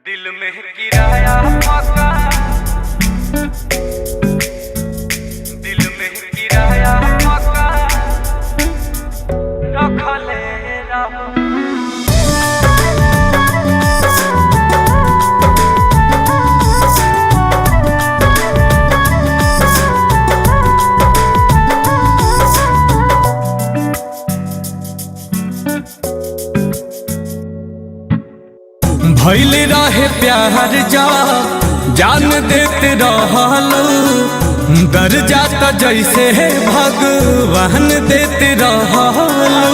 दिल में किराया पका, दिल में किराया पका रखले रहो। भइल रहे प्यार जा जान देते रहलू, दर जाता जैसे भगवान देते रहलू।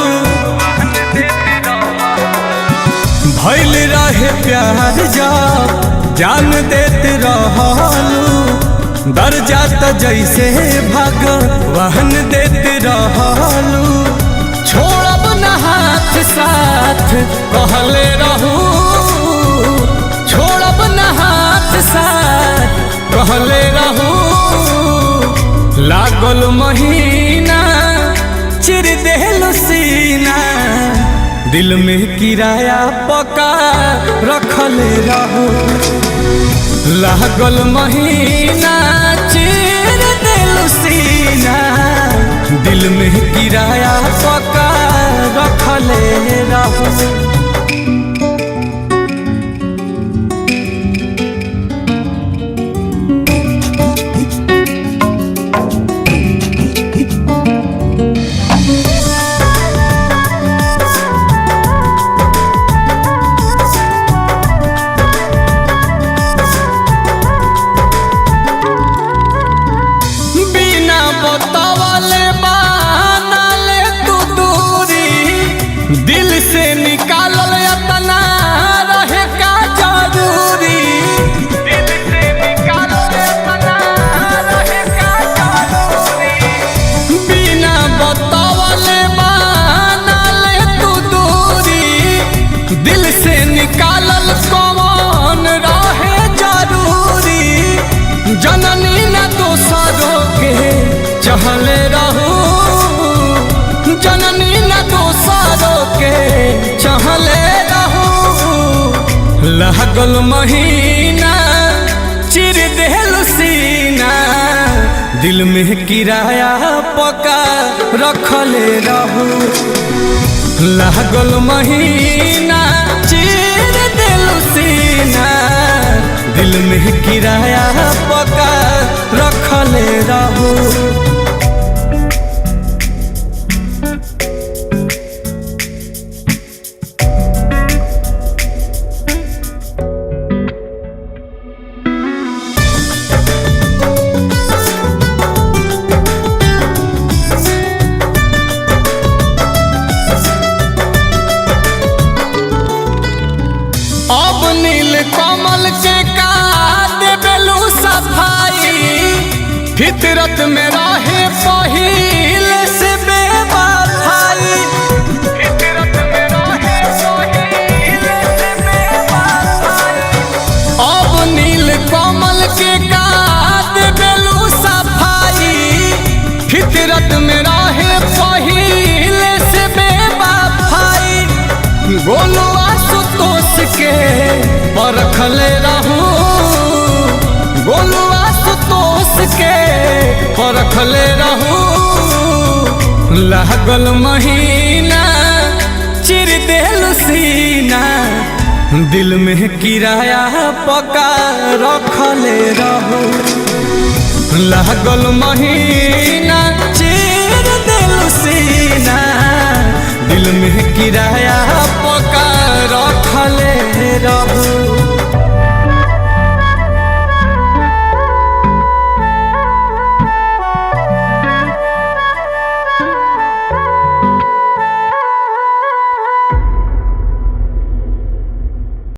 भइल रहे प्यार जा जान देते रहलू, दर जाता जैसे भगवान देते रहलू। छोड़ब न हाथ साथ कहले रहू, छोड़ब न हाथ साथ कहले रहू। लागल महीना चिर देहलू सीना, दिल में किराया पका रखले रहू। लागल महीना चिर देहलू सीना, दिल में किराया पका रखले रहू। दिल से निकालल इतना रहे का जरूरी, दिल से निकालल इतना रहे का जरूरी। बिना बतावले बनाले तू दूरी, दिल से निकालल कौन रहे जरूरी। जननी न दोसरों के चहले रहू, जननी न दोसरों के चहले रहू। लागल महीना चिर देहलू सीना, दिल में किराया पका रखले रहू। लागल महीना चिर देहलू सीना, दिल में किराया पका रखले रहू। अब नील कमल के का देबेलू सफाई, फितरत में रहे पहिल से बेवफाई। फितरत में रहे पहिल से बेवफाई। अब नील कमल के का देबेलू सफाई, फितरत में रहे पहिल से बेवफाई। गोलू आशुतोष के परखले रहू, गोलू आशुतोष के परखले रहू। लागल महीना चिर देहलू सीना, दिल में किराया पका रखले रहू। लागल महीना चिर देहलू सीना, दिल में किराया पका रखले रहू।